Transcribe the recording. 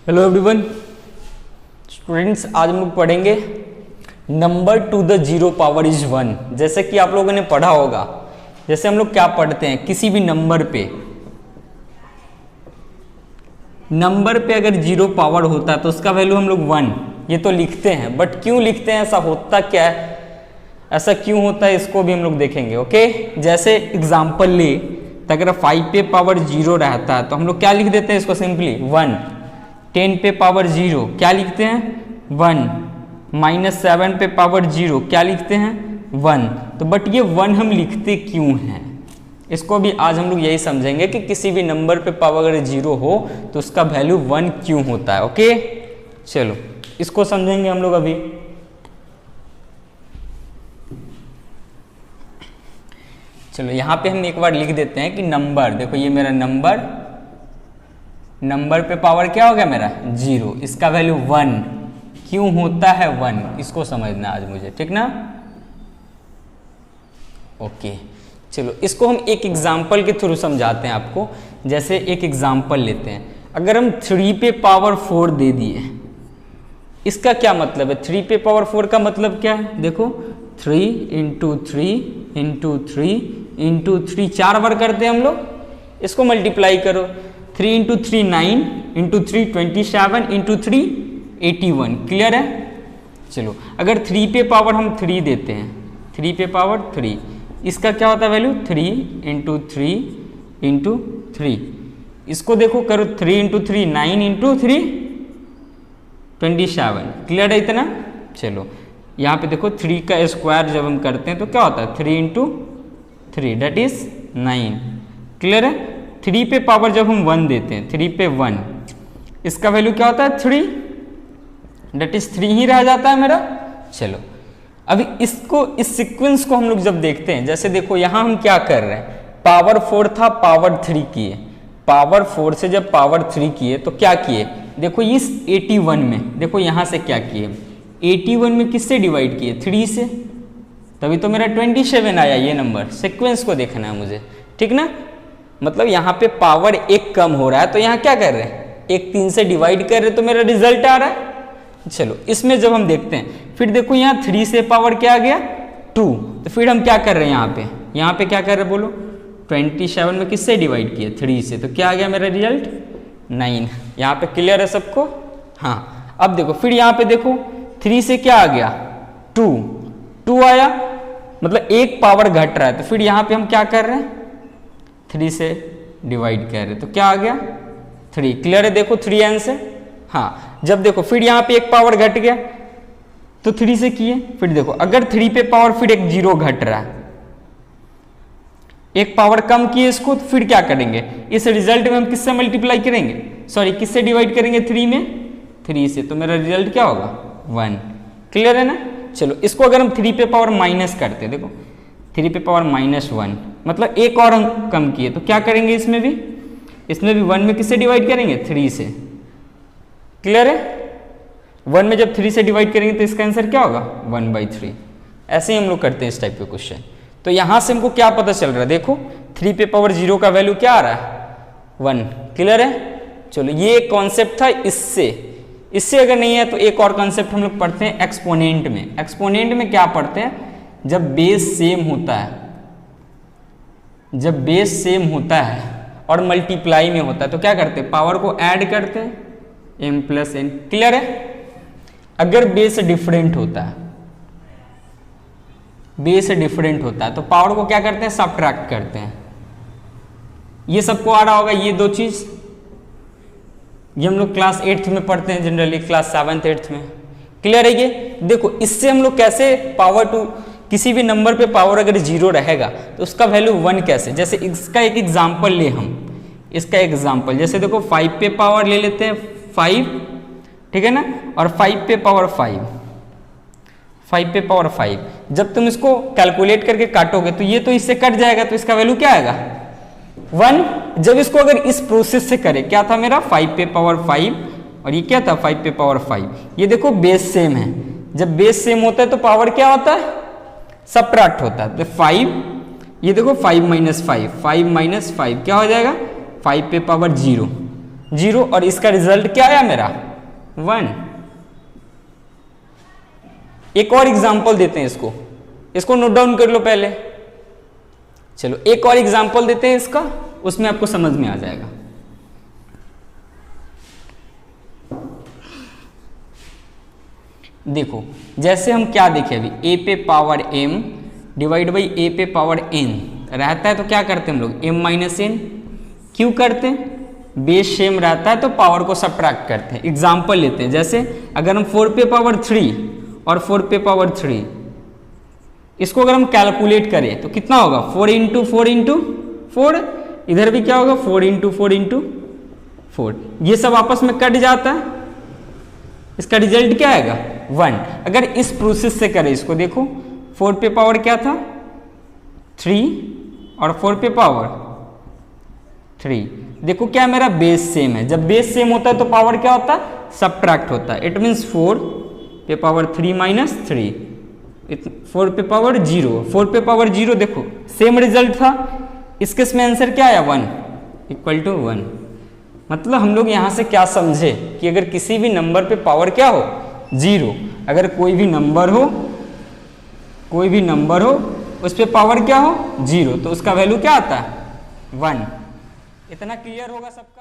Hello everyone students, आज हम लोग पढ़ेंगे number two the zero power is one. जैसे कि आप लोगों ने पढ़ा होगा, जैसे हम लोग क्या पढ़ते हैं, किसी भी नंबर पे अगर जीरो पावर होता है तो उसका वैल्यू हम लोग वन ये तो लिखते हैं। बट क्यों लिखते हैं, ऐसा होता क्या है, ऐसा क्यों होता है, इसको भी हम लोग देखेंगे। ओके, जैसे एग्जाम्पल ले तो अगर 5 पे पावर जीरो रहता है तो हम लोग क्या लिख देते हैं इसको, सिंपली वन। 10 पे पावर जीरो क्या लिखते हैं, वन। -7 पे पावर जीरो क्या लिखते हैं, वन। तो बट ये वन हम लिखते क्यों हैं, इसको भी आज हम लोग यही समझेंगे कि किसी भी नंबर पे पावर अगर जीरो हो तो उसका वैल्यू वन क्यों होता है। ओके, चलो इसको समझेंगे हम लोग अभी। चलो यहाँ पे हम एक बार लिख देते हैं कि नंबर, देखो ये मेरा नंबर पे पावर क्या हो गया मेरा, जीरो। इसका वैल्यू वन क्यों होता है, वन, इसको समझना आज मुझे, ठीक ना। ओके, चलो इसको हम एक एग्जाम्पल के थ्रू समझाते हैं आपको। जैसे एक एग्जाम्पल लेते हैं, अगर हम 3 पे पावर 4 दे दिए, इसका क्या मतलब है, 3 पे पावर 4 का मतलब क्या है, देखो 3 इंटू 3 इंटू 3 इंटू 3, 4 बार करते हैं हम लोग, इसको मल्टीप्लाई करो। 3 इंटू 3 9 इंटू 3 27 इंटू 3 81। क्लियर है। चलो अगर 3 पे पावर हम 3 देते हैं, 3 पे पावर 3, इसका क्या होता है वैल्यू, 3 इंटू 3 इंटू 3। इसको देखो करो, 3 इंटू 3 9 इंटू 3 27। क्लियर है इतना। चलो यहाँ पे देखो 3 का स्क्वायर जब हम करते हैं तो क्या होता है, 3 इंटू 3 डेट इज 9। क्लियर है। 3 पे पावर जब हम 1 देते हैं, 3 पे 1, इसका वैल्यू क्या होता है, 3, डेट इज 3 ही रह जाता है मेरा। चलो अभी इसको, इस सीक्वेंस को हम लोग जब देखते हैं, जैसे देखो यहाँ हम क्या कर रहे हैं, पावर 4 था, पावर 3 किए, पावर 4 से जब पावर 3 किए तो क्या किए, देखो इस 81 में, देखो यहाँ से क्या किए, 81 में किससे डिवाइड किए, 3 से, तभी तो मेरा 27 आया। ये नंबर सीक्वेंस को देखना है मुझे, ठीक ना। मतलब यहाँ पे पावर एक कम हो रहा है तो यहाँ क्या कर रहे हैं, एक 3 से डिवाइड कर रहे हैं तो मेरा रिजल्ट आ रहा है। चलो इसमें जब हम देखते हैं, फिर देखो यहाँ 3 से पावर क्या आ गया, 2, तो फिर हम क्या कर रहे हैं, यहाँ पे क्या कर रहे हैं बोलो, 27 में किससे डिवाइड किया, 3 से, तो क्या आ गया मेरा रिजल्ट, 9। यहाँ पे क्लियर है सबको। हाँ अब देखो, फिर यहाँ पे देखो 3 से क्या आ गया, 2 आया, मतलब एक पावर घट रहा है, तो फिर यहाँ पे हम क्या कर रहे हैं, 3 से डिवाइड कर रहे हैं, तो क्या आ गया, 3। क्लियर है, देखो 3 आंसर। हाँ जब देखो फिर यहाँ पे एक पावर घट गया तो 3 से किए, फिर देखो अगर 3 पे पावर फिर एक जीरो घट रहा है, एक पावर कम किए इसको, तो फिर क्या करेंगे, इस रिजल्ट में हम किससे मल्टीप्लाई करेंगे, सॉरी किससे डिवाइड करेंगे, 3 में, 3 से, तो मेरा रिजल्ट क्या होगा, 1। क्लियर है ना। चलो इसको अगर हम 3 पे पावर माइनस करते, देखो 3 पे पावर -1, मतलब एक और हम कम किए, तो क्या करेंगे इसमें भी 1 में किससे डिवाइड करेंगे, 3 से। क्लियर है। 1 में जब 3 से डिवाइड करेंगे तो इसका आंसर क्या होगा, 1/3। ऐसे ही हम लोग करते हैं इस टाइप के क्वेश्चन। तो यहाँ से हमको क्या पता चल रहा है, देखो 3 पे पावर जीरो का वैल्यू क्या आ रहा है, 1। क्लियर है। चलो ये एक कॉन्सेप्ट था। इससे अगर नहीं है तो एक और कॉन्सेप्ट हम लोग पढ़ते हैं एक्सपोनेंट में। एक्सपोनेंट में क्या पढ़ते हैं, जब बेस सेम होता है, जब बेस सेम होता है और मल्टीप्लाई में होता है तो क्या करते हैं, पावर को ऐड करते हैं, m + n। क्लियर है। अगर बेस डिफरेंट होता है, बेस डिफरेंट होता है तो पावर को क्या करते हैं, सब्ट्रैक्ट करते हैं। ये सबको आ रहा होगा, ये दो चीज, ये हम लोग क्लास 8th में पढ़ते हैं, जनरली क्लास 7th 8th में। क्लियर है। ये देखो इससे हम लोग कैसे पावर टू, किसी भी नंबर पे पावर अगर जीरो रहेगा तो उसका वैल्यू 1 कैसे, जैसे इसका एक एग्जांपल ले हम, इसका एग्जांपल जैसे देखो 5 पे पावर ले लेते हैं 5, ठीक है ना, और 5 पे पावर 5 पे पावर 5, जब तुम इसको कैलकुलेट करके काटोगे तो ये तो इससे कट जाएगा, तो इसका वैल्यू क्या आएगा, 1। जब इसको अगर इस प्रोसेस से करें, क्या था मेरा 5 पे पावर 5 और ये क्या था 5 पे पावर 5, ये देखो बेस सेम है। जब बेस सेम होता है तो पावर क्या होता है, सब्ट्रैक्ट होता है। तो 5, ये देखो 5 - 5, 5 - 5 क्या हो जाएगा, 5 पे पावर 0, 0 और इसका रिजल्ट क्या आया मेरा 1। एक और एग्जांपल देते हैं इसको नोट डाउन कर लो पहले। चलो एक और एग्जांपल देते हैं इसका, उसमें आपको समझ में आ जाएगा। देखो जैसे हम क्या देखें अभी, a पे power m divide by a पे पावर n रहता है तो क्या करते हैं हम लोग m माइनस n। क्यों करते हैं? बेस सेम रहता है तो पावर को सब्ट्रैक्ट करते हैं। एग्जाम्पल लेते हैं, जैसे अगर हम 4 पे पावर 3 और 4 पे पावर 3 इसको अगर हम कैलकुलेट करें तो कितना होगा 4 इंटू 4 इंटू 4, इधर भी क्या होगा 4 इंटू 4 इंटू 4, ये सब आपस में कट जाता है, इसका रिजल्ट क्या आएगा 1। अगर इस प्रोसेस से करें इसको, देखो 4 पे पावर क्या था 3 और 4 पे पावर 3, देखो क्या मेरा बेस सेम है। जब बेस सेम होता है तो पावर क्या होता है सब्ट्रैक्ट होता है। इट मीन्स 4 पे पावर 3 माइनस 3, 4 पे पावर 0, 4 पे पावर 0 देखो सेम रिजल्ट था। इस केस में आंसर क्या आया 1 इक्वल टू 1। मतलब हम लोग यहाँ से क्या समझे कि अगर किसी भी नंबर पे पावर क्या हो 0, अगर कोई भी नंबर हो उस पे पावर क्या हो 0 तो उसका वैल्यू क्या आता है 1। इतना क्लियर होगा सब।